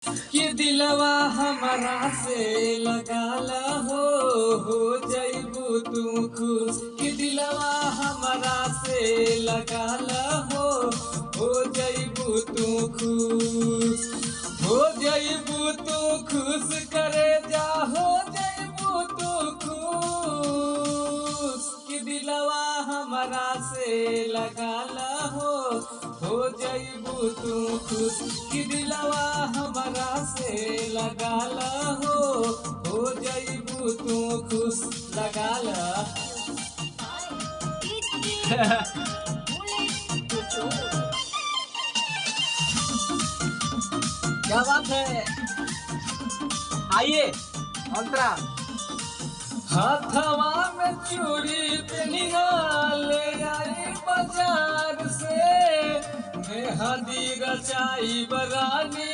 कि दिलवा हमारा से लगाला हो जइबू तू खुश। कि दिलवा हमारा से लगाला हो जइबू तू खुश। हो जइबू तू खुश करे जा हो जइबू तू खुश। कि दिलवा हमारा से लगाला हो जइबू तू खुश। कि दिलवा हमारा से लगाला हो जइबू तू खुश। लगाला क्या बात है। आइए अंतरा हाथवा में चूड़ी पहनिया ले आई बाजार से। मेहंदी रचाई बरानी